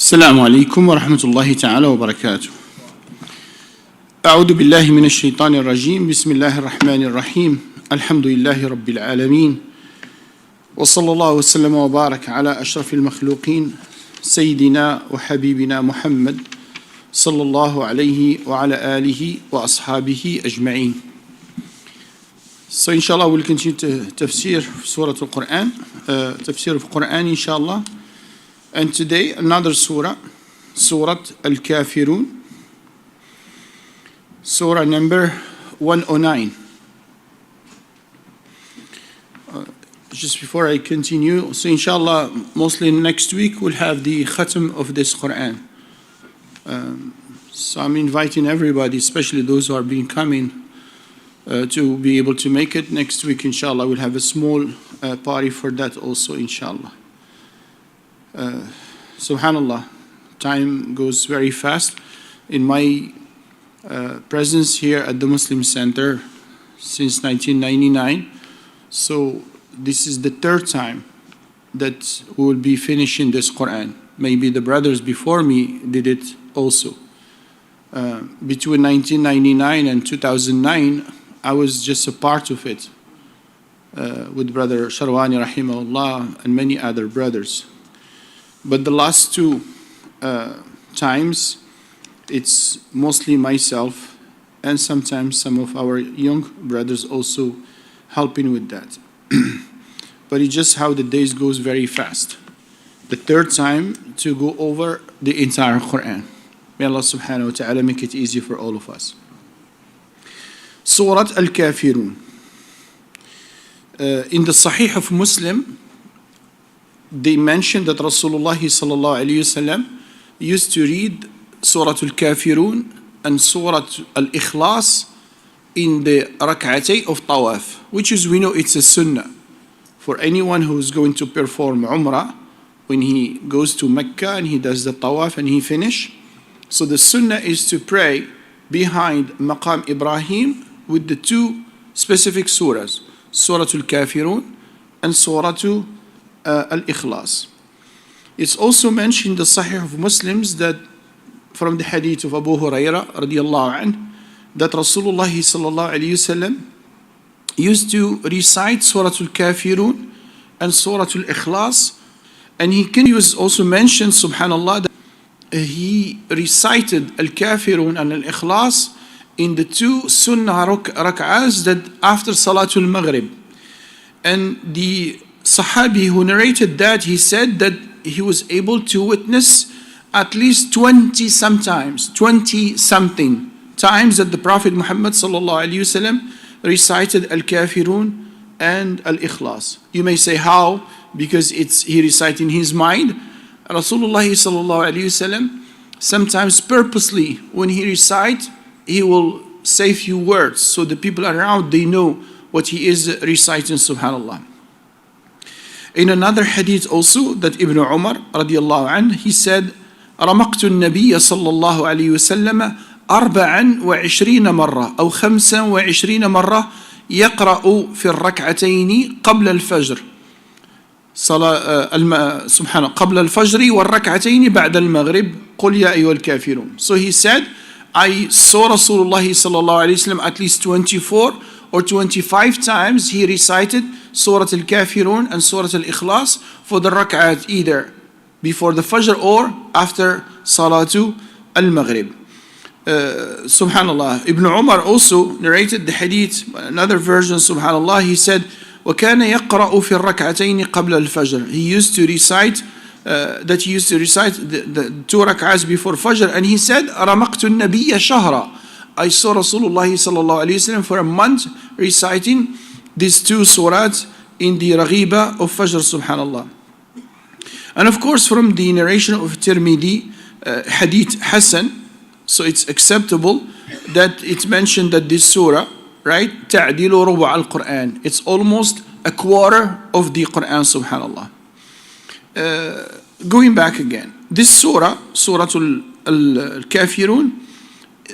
السلام عليكم ورحمة الله تعالى وبركاته. أعوذ بالله من الشيطان الرجيم. بسم الله الرحمن الرحيم. الحمد لله رب العالمين، وصلى الله وسلم وبارك على أشرف المخلوقين سيدنا وحبيبنا محمد صلى الله عليه وعلى آله وأصحابه أجمعين. So inshallah we'll continue to Tafseer Surah Al-Quran, Tafseer of Quran inshallah. And today another surah, Surah Al-Kafirun, surah number 109. Just before I continue, so inshallah mostly next week we'll have the khatam of this Quran. So I'm inviting everybody, especially those who are being coming, to be able to make it next week inshallah. We'll have a small party for that also inshallah. Subhanallah, time goes very fast. In my presence here at the Muslim Center since 1999, so this is the third time that we will be finishing this Quran. Maybe the brothers before me did it also. Between 1999 and 2009, I was just a part of it with Brother Sharwani rahimahullah and many other brothers. But the last two times, it's mostly myself and sometimes some of our young brothers also helping with that. But it's just how the days goes very fast. The third time to go over the entire Quran. May Allah subhanahu wa ta'ala make it easy for all of us. Surah Al-Kafirun. In the Sahih of Muslim, they mentioned that Rasulullah sallallahu alayhi wasallam used to read Surah Al-Kafirun and Surah Al-Ikhlas in the rak'atay of Tawaf, which is, we know it's a sunnah for anyone who is going to perform Umrah when he goes to Mecca and he does the Tawaf and he finish. So the sunnah is to pray behind Maqam Ibrahim with the two specific surahs, Surah Al-Kafirun and Surah Al-Ikhlas. It's also mentioned in the Sahih of Muslims that from the hadith of Abu Huraira radiyallahu anhu, that Rasulullah sallallahu alayhi wasallam used to recite Surah Al-Kafirun and Surah Al-Ikhlas, and he can use also mention, subhanallah, that he recited Al-Kafirun and Al-Ikhlas in the two sunnah rak'ahs that after Salatul Maghrib. And the Sahabi who narrated that, he said that he was able to witness at least 20 something times that the Prophet Muhammad sallallahu alaihi wasallam recited Al-Kafirun and Al-Ikhlas. You may say how? Because he recited in his mind. Rasulullah sallallahu alaihi wasallam sometimes purposely when he recite, he will say few words so the people around they know what he is reciting, subhanallah. In another hadith also that Ibn Umar radiyallahu anhu, he said, رمقت النبي صلى الله عليه وسلم 24 مرة أو 25 مرة يقرأ في الركعتين قبل الفجر سبحانه قبل الفجر والركعتين بعد المغرب قل يا أيها الكافرون. So he said, I saw Rasulullah sallallahu alayhi wasallam at least 24 or 25 times he recited Surah Al-Kafirun and Surah Al-Ikhlas for the rak'at, either before the Fajr or after Salatu Al-Maghrib. Subhanallah. Ibn Umar also narrated the hadith, another version, subhanallah, he said, وَكَانَ يَقْرَأُ فِي الرَّكْعَتَيْنِ قَبْلَ الْفَجْرِ. He used to recite the two rak'ahs before Fajr, and he said, رَمَقْتُ النَّبِيَّ شَهْرًا. I saw Rasulullah sallallahu alayhi wasallam for a month reciting these two surahs in the Raghiba of Fajr, subhanallah. And of course from the narration of Tirmidhi, hadith Hasan, so it's acceptable that it's mentioned that this surah, right, تعديل ربع القرآن, it's almost a quarter of the Quran, subhanallah. Going back again, this surah, Surah Al-Kafirun,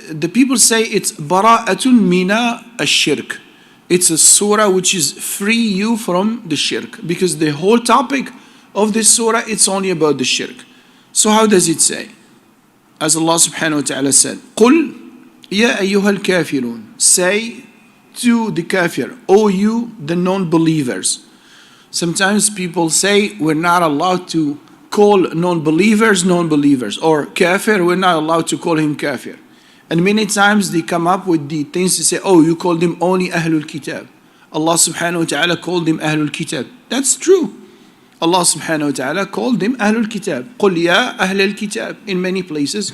the people say it's bara'atun mina ash-shirk. It's a surah which is free you from the shirk, because the whole topic of this surah, it's only about the shirk. So how does it say? As Allah subhanahu wa ta'ala said, قُلْ يَا أَيُّهَا الْكَافِرُونَ. Say to the kafir, O you, the non-believers. Sometimes people say we're not allowed to call non-believers, or kafir, we're not allowed to call him kafir. And many times they come up with the things to say, oh, you called him only Ahlul Kitab. Allah subhanahu wa ta'ala called him Ahlul Kitab. That's true. Allah subhanahu wa ta'ala called him Ahlul Kitab. قُلْ يَا أَهْلَ الْكِتَابِ in many places.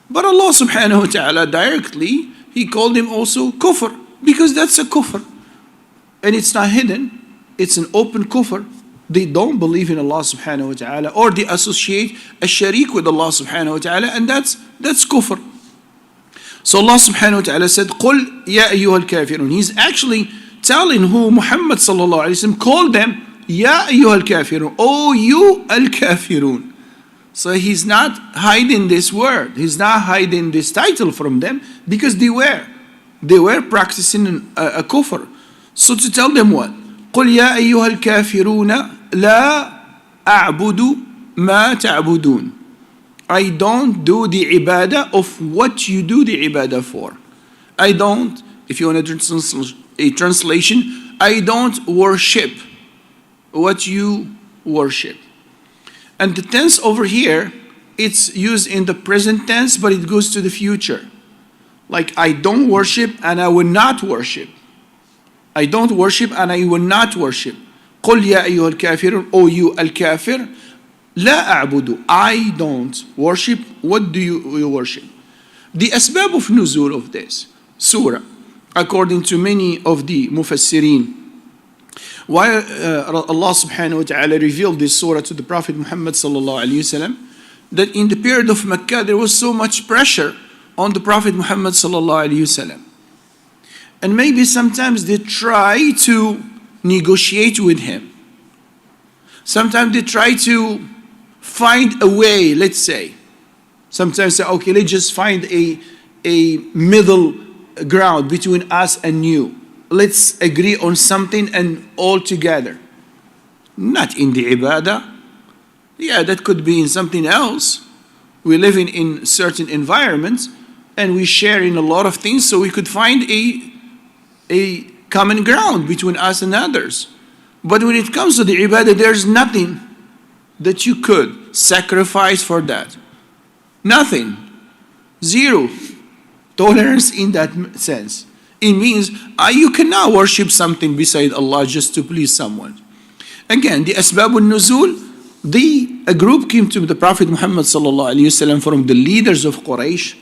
But Allah subhanahu wa ta'ala directly, He called him also kufr, because that's a kufr. And it's not hidden, it's an open kufr. They don't believe in Allah subhanahu wa ta'ala, or they associate a sharik with Allah subhanahu wa ta'ala, and that's kufr. So Allah subhanahu wa ta'ala said, قُلْ يَا أَيُّهَا الْكَافِرُونَ. He's actually telling who Muhammad sallallahu alayhi wa sallam called them, Ya ayyuhal kafirun, O you al-kafirun. So he's not hiding this word. He's not hiding this title from them, because they were practicing a kufr. So to tell them what? قُلْ يَا أَيُّهَا الْكَافِرُونَ لَا أَعْبُدُ مَا تَعْبُدُونَ. I don't do the ibadah of what you do the ibadah for. I don't, if you want a translation, I don't worship what you worship. And the tense over here, it's used in the present tense, but it goes to the future. Like, I don't worship and I will not worship. I don't worship and I will not worship. قُلْ يَا أَيُّهَا الْكَافِرُونَ, O you al-kafir, لَا أَعْبُدُ. I don't worship. What do you worship? The asbab of nuzul of this surah, according to many of the mufassirin, why Allah subhanahu wa ta'ala revealed this surah to the Prophet Muhammad sallallahu alayhi wasallam, that in the period of Mecca there was so much pressure on the Prophet Muhammad sallallahu alayhi wasallam. And maybe sometimes they try to negotiate with him. Sometimes they try to find a way, let's say. Sometimes say, okay, let's just find a middle ground between us and you. Let's agree on something and all together. Not in the ibadah. Yeah, that could be in something else. We live in certain environments and we share in a lot of things, so we could find a common ground between us and others. But when it comes to the ibadah, there's nothing that you could sacrifice for that. Nothing. Zero tolerance in that sense. It means you cannot worship something beside Allah just to please someone. Again, the asbab al-nuzul, a group came to the Prophet Muhammad sallallahu alaihi wasallam from the leaders of Quraysh,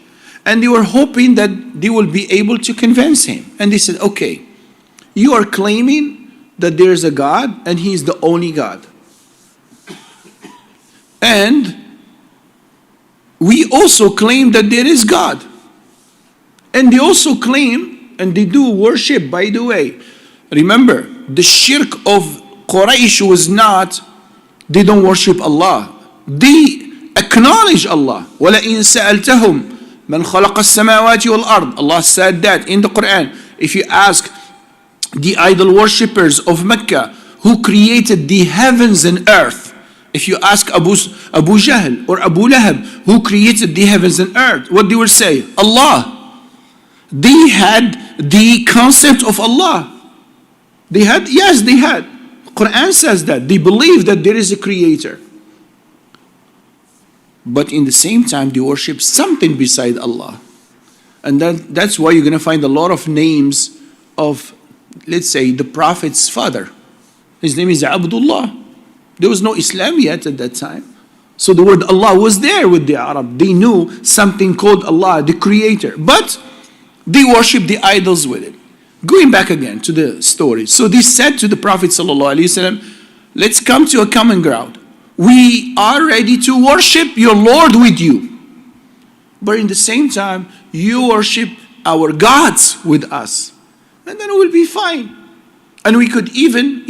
and they were hoping that they will be able to convince him. And they said, okay, you are claiming that there is a God and He is the only God. And we also claim that there is God. And they also claim, and they do worship, by the way. Remember, the shirk of Quraysh was not, they don't worship Allah. They acknowledge Allah. وَلَئِن سَأَلْتَهُمْ مَنْ خَلَقَ السَّمَاوَاتِ وَالْأَرْضِ. Allah said that in the Quran. If you ask the idol worshippers of Mecca who created the heavens and earth, if you ask Abu Jahl or Abu Lahab who created the heavens and earth, what they will say? Allah. They had the concept of Allah. They had. Quran says that. They believe that there is a creator. But in the same time, they worship something beside Allah. And that's why you're going to find a lot of names of, let's say, the Prophet's father. His name is Abdullah. There was no Islam yet at that time. So the word Allah was there with the Arab. They knew something called Allah, the creator. But they worship the idols with it. Going back again to the story. So they said to the Prophet ﷺ, let's come to a common ground. We are ready to worship your Lord with you. But in the same time, you worship our gods with us. And then it will be fine. And we could even,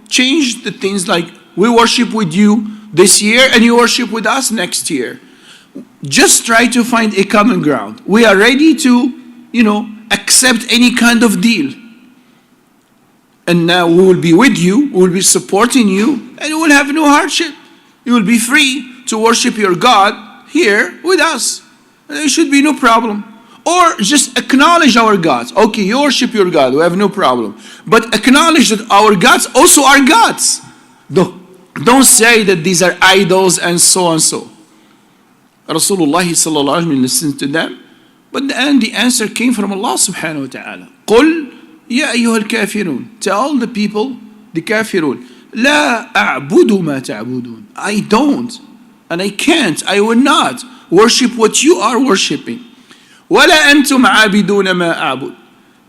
change the things, like we worship with you this year and you worship with us next year. Just try to find a common ground. We are ready to, accept any kind of deal. And now we will be with you, we will be supporting you, and you will have no hardship. You will be free to worship your God here with us. There should be no problem. Or just acknowledge our gods. Okay, you worship your God, we have no problem. But acknowledge that our gods also are gods. Don't say that these are idols and so and so. Rasulullah sallallahu alaihi wasallam listened to them. But then the answer came from Allah subhanahu wa ta'ala. قُلْ يَا أَيُّهَا الْكَافِرُونَ. Tell the people, the kafirun, لَا أَعْبُدُ مَا تَعْبُدُونَ. I don't, and I can't, I will not worship what you are worshiping. وَلَا أَنْتُمْ عَابِدُونَ مَا أَعْبُدُ.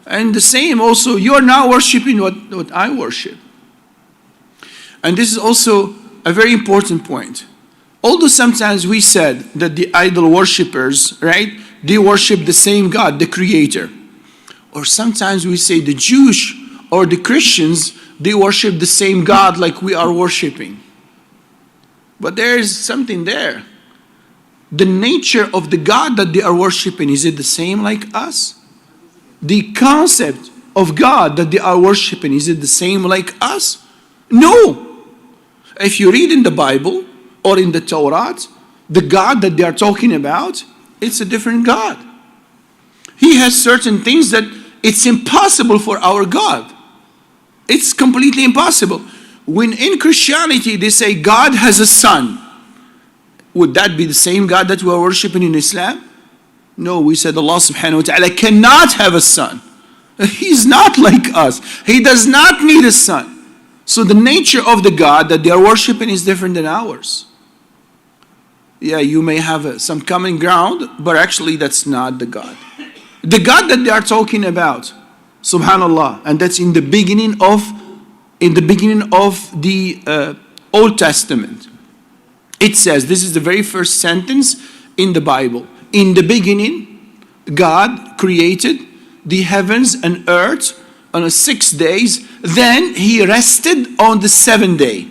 And the same also, you are not worshiping what I worship. And this is also a very important point. Although sometimes we said that the idol worshippers, right, they worship the same God, the Creator. Or sometimes we say the Jews or the Christians, they worship the same God like we are worshiping. But there is something there. The nature of the God that they are worshiping, is it the same like us? The concept of God that they are worshiping, is it the same like us? No. If you read in the Bible or in the Torah, the God that they are talking about, it's a different God. He has certain things that it's impossible for our God. It's completely impossible. When in Christianity they say God has a son, would that be the same God that we are worshiping in Islam? No, we said Allah subhanahu wa ta'ala cannot have a son. He's not like us. He does not need a son. So the nature of the God that they are worshiping is different than ours. Yeah, you may have some common ground, but actually that's not the God. The God that they are talking about, subhanallah, and that's in the beginning of the Old Testament. It says, this is the very first sentence in the Bible. In the beginning, God created the heavens and earth on 6 days. Then He rested on the 7th day.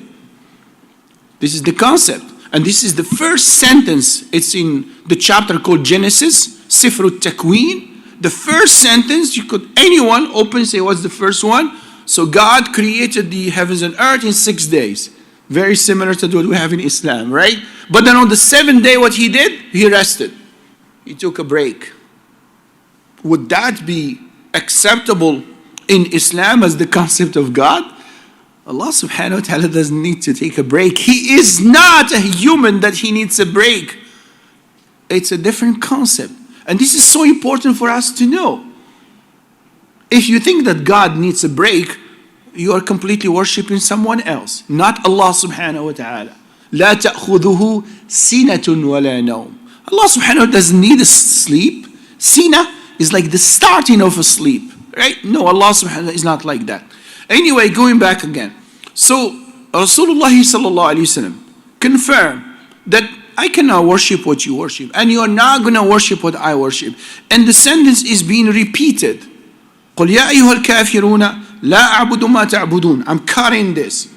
This is the concept. And this is the first sentence. It's in the chapter called Genesis, Sifr al-Takween. The first sentence, anyone open, say what's the first one? So God created the heavens and earth in 6 days. Very similar to what we have in Islam, right? But then on the 7th day, what He did? He rested. He took a break. Would that be acceptable in Islam as the concept of God? Allah subhanahu wa ta'ala doesn't need to take a break. He is not a human that He needs a break. It's a different concept. And this is so important for us to know. If you think that God needs a break, you are completely worshipping someone else, not Allah subhanahu wa ta'ala. لا تأخذه سنة ولا نوم. Allah subhanahu wa ta'ala doesn't need a sleep. Sina is like the starting of a sleep, right? No, Allah subhanahu wa ta'ala is not like that. Anyway, going back again. So Rasulullah sallallahu alayhi wasallam confirmed that I cannot worship what you worship, and you are not going to worship what I worship. And the sentence is being repeated. قُلْ يَا أَيُّهَا الْكَافِرُونَ لَا أَعْبُدُ مَا تَعْبُدُونَ. I'm cutting this.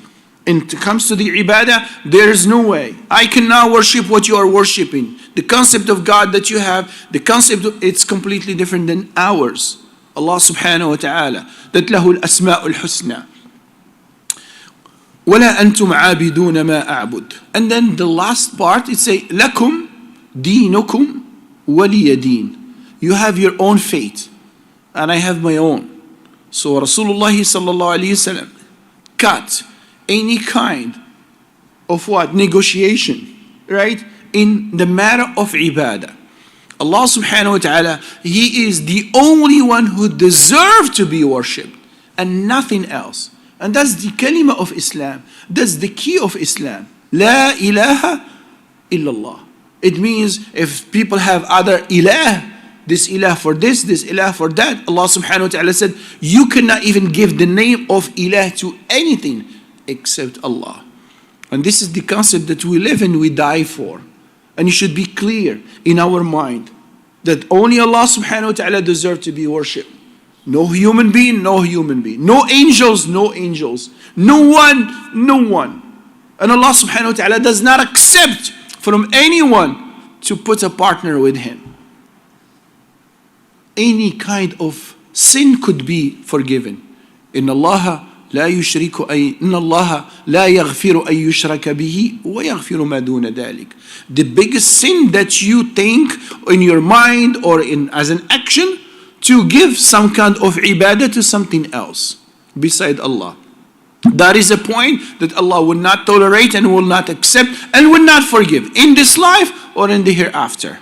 And it comes to the ibadah, there is no way. I cannot worship what you are worshiping. The concept of God that you have, it's completely different than ours. Allah subhanahu wa ta'ala, that له الأسماء الحسنى. وَلَا أَنْتُمْ عَابِدُونَ مَا أَعْبُدُ. And then the last part, it says, لَكُمْ دِينُكُمْ وَلِيَ دِينُ. You have your own faith, and I have my own. So Rasulullah sallallahu alayhi wasallam cut any kind of negotiation, right, in the matter of ibadah. Allah subhanahu wa ta'ala, He is the only one who deserves to be worshipped, and nothing else. And that's the kalima of Islam. That's the key of Islam. La ilaha illallah. It means if people have other ilah, this ilah for this ilah for that, Allah subhanahu wa ta'ala said, you cannot even give the name of ilah to anything except Allah. And this is the concept that we live and we die for. And it should be clear in our mind that only Allah subhanahu wa ta'ala deserves to be worshipped. No human being, no human being. No angels, no angels. No one. And Allah subhanahu wa ta'ala does not accept from anyone to put a partner with Him. Any kind of sin could be forgiven. إِنَّ اللَّهَ لا يشرك أي إن الله لا يغفر أن يشرك به ويغفر ما دون ذلك. The biggest sin that you think in your mind or in as an action to give some kind of ibadah to something else beside Allah. That is a point that Allah will not tolerate and will not accept and will not forgive in this life or in the hereafter.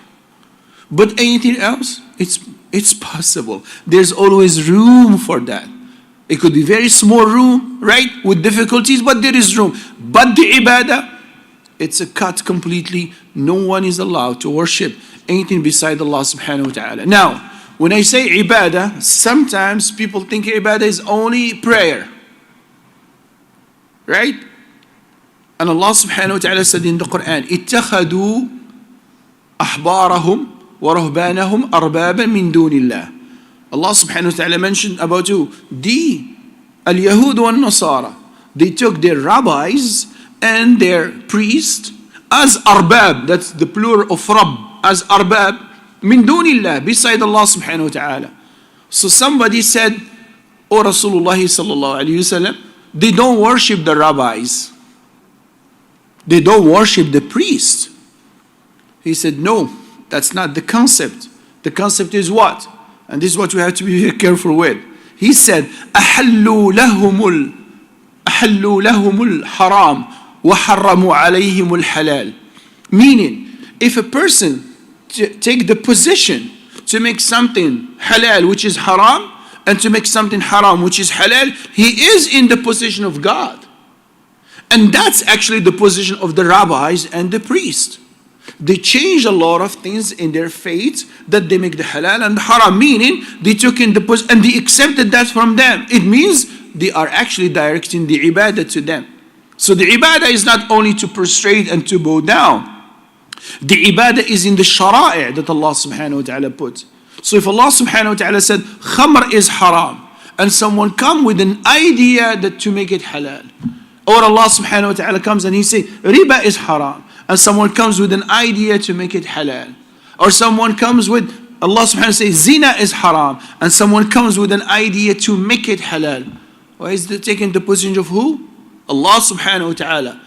But anything else, it's possible. There's always room for that. It could be very small room, right, with difficulties, but there is room. But the ibadah, it's a cut completely. No one is allowed to worship anything beside Allah subhanahu wa ta'ala. Now, when I say ibadah, sometimes people think ibadah is only prayer. Right? And Allah subhanahu wa ta'ala said in the Quran, اتخذوا أحبارهم ورهبانهم أربابا من دون الله. Allah subhanahu wa ta'ala mentioned about who? The al-Yahud wal-Nasara. They took their rabbis and their priests as arbab, that's the plural of Rabb, as arbab, min dunillah, beside Allah subhanahu wa ta'ala. So somebody said, O Rasulullah sallallahu alayhi wa sallam, they don't worship the rabbis. They don't worship the priest. He said, no, that's not the concept. The concept is what? And this is what we have to be very careful with. He said, أحلوا لهم الحرام وحرموا عليهم الحلال. Meaning, if a person take the position to make something halal, which is haram, and to make something haram, which is halal, he is in the position of God. And that's actually the position of the rabbis and the priest. They change a lot of things in their faith that they make the halal and the haram, meaning they took in the position and they accepted that from them. It means they are actually directing the ibadah to them. So the ibadah is not only to prostrate and to bow down. The ibadah is in the shara'i that Allah subhanahu wa ta'ala put. So if Allah subhanahu wa ta'ala said, khamr is haram, and someone come with an idea that to make it halal, or Allah subhanahu wa ta'ala comes and he say, riba is haram, and someone comes with an idea to make it halal, or someone comes with, Allah subhanahu wa ta'ala says, zina is haram, and someone comes with an idea to make it halal. Why is it taking the position of who? Allah subhanahu wa ta'ala.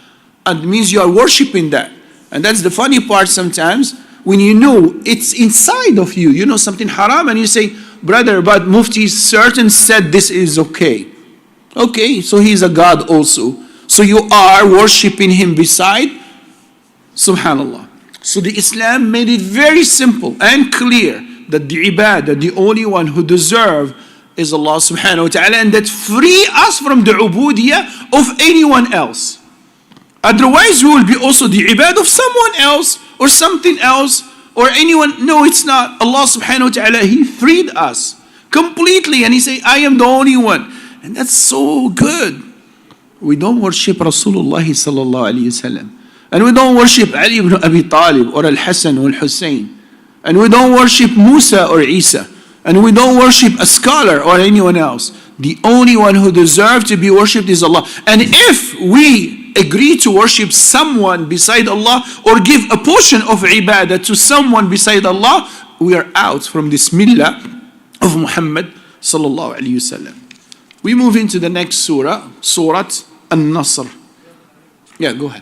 And it means you are worshipping that. And that's the funny part sometimes, when you know it's inside of you, you know something haram, and you say, brother, but Mufti certain said this is okay. Okay, so he's a God also. So you are worshipping him beside, subhanallah. So the Islam made it very simple and clear that the ibadah, the only one who deserve is Allah subhanahu wa ta'ala, and that free us from the ubudiyah of anyone else. Otherwise we will be also the ibadah of someone else or something else or anyone. No, it's not. Allah subhanahu wa ta'ala, he freed us completely, and he say, I am the only one. And that's so good. We don't worship Rasulullah sallallahu alayhi wasallam, and we don't worship Ali ibn Abi Talib or Al-Hasan or Al-Hussein, and we don't worship Musa or Isa, and we don't worship a scholar or anyone else. The only one who deserves to be worshipped is Allah. And if we agree to worship someone beside Allah or give a portion of ibadah to someone beside Allah, we are out from this millah of Muhammad sallallahu alayhi wasallam. We move into the next surah, Surah An-Nasr. Yeah, go ahead.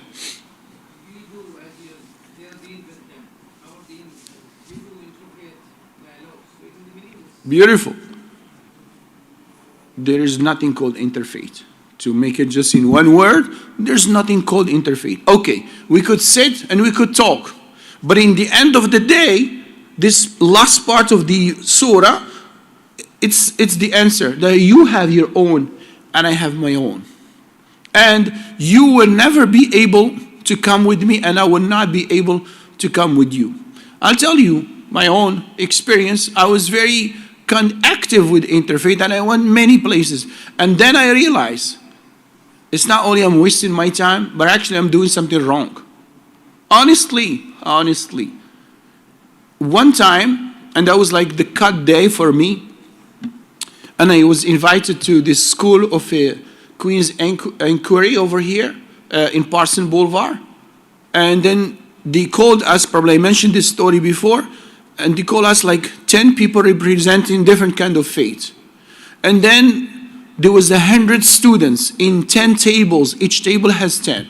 Beautiful. There is nothing called interfaith. To make it just in one word, there's nothing called interfaith. Okay, we could sit and we could talk, but in the end of the day, this last part of the surah, it's the answer that you have your own and I have my own, and you will never be able to come with me, and I will not be able to come with you. I'll tell you my own experience. I was very active with interfaith, and I went many places, and then I realized it's not only I'm wasting my time, but actually I'm doing something wrong. Honestly. One time, and that was like the cut day for me, and I was invited to this school of Queen's Inquiry over here in Parson Boulevard, and then they called us, probably I mentioned this story before, and they called us like 10 people representing different kind of faith. And then there was 100 students in 10 tables. Each table has 10.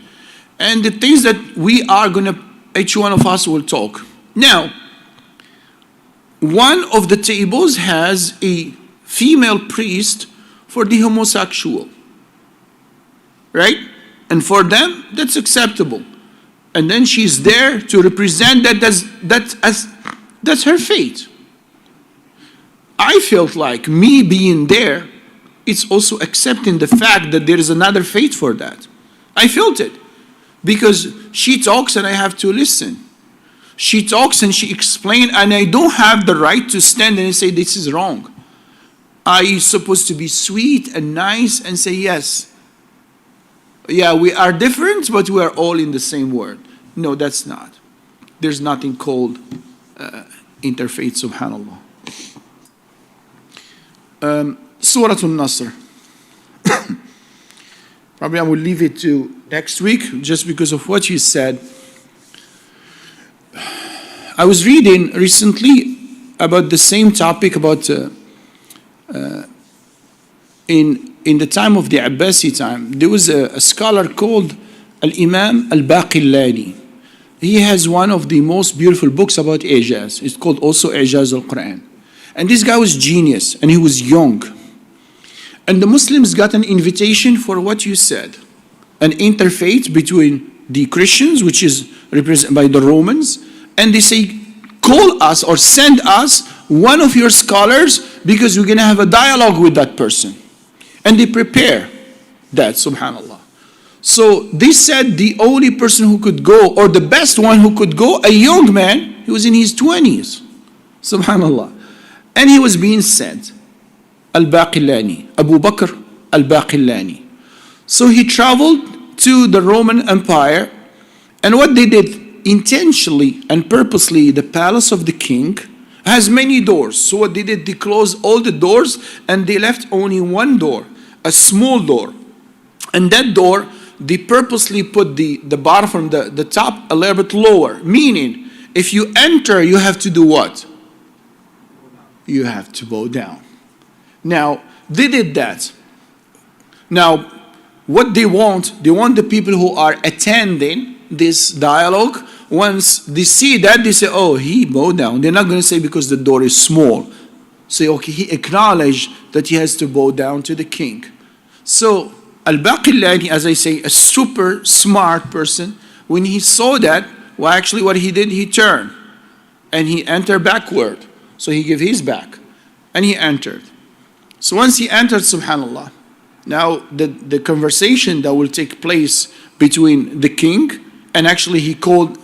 And the things that we are going to, each one of us will talk. Now, one of the tables has a female priest for the homosexual, right? And for them, that's acceptable. And then she's there to represent that that's her fate. I felt like me being there, it's also accepting the fact that there is another fate for that. I felt it. Because she talks and I have to listen. She talks and she explains, and I don't have the right to stand and say this is wrong. I'm supposed to be sweet and nice and say yes. Yeah, we are different, but we are all in the same word. No, that's not. There's nothing called interfaith, subhanAllah. Surah Al-Nasr. Probably I will leave it to next week just because of what you said. I was reading recently about the same topic about in the time of the Abbasi time, there was a scholar called Al-Imam Al-Baqillani. He has one of the most beautiful books about Ijaz. It's called also Ijaz al-Quran. And this guy was genius, and he was young. And the Muslims got an invitation for what you said, an interfaith between the Christians, which is represented by the Romans, and they say, call us or send us one of your scholars because we're going to have a dialogue with that person. And they prepare that, subhanAllah. So they said the only person who could go, or the best one who could go, a young man, he was in his 20s, subhanAllah. And he was being sent, Al-Baqillani, Abu Bakr Al-Baqillani. So he traveled to the Roman Empire, and what they did, intentionally and purposely, the palace of the king has many doors. So what they did, they closed all the doors and they left only one door, a small door. And that door, they purposely put the bottom from the top a little bit lower. Meaning, if you enter, you have to do what? You have to bow down. Now, they did that. Now, what they want the people who are attending this dialogue, once they see that, they say, oh, he bowed down. They're not going to say because the door is small. Say, okay, he acknowledged that he has to bow down to the king. So, Al-Baqillani, as I say, a super smart person, when he saw that, well, actually what he did, he turned and he entered backward. So he gave his back and he entered. So once he entered, subhanAllah, now the conversation that will take place between the king, and actually he called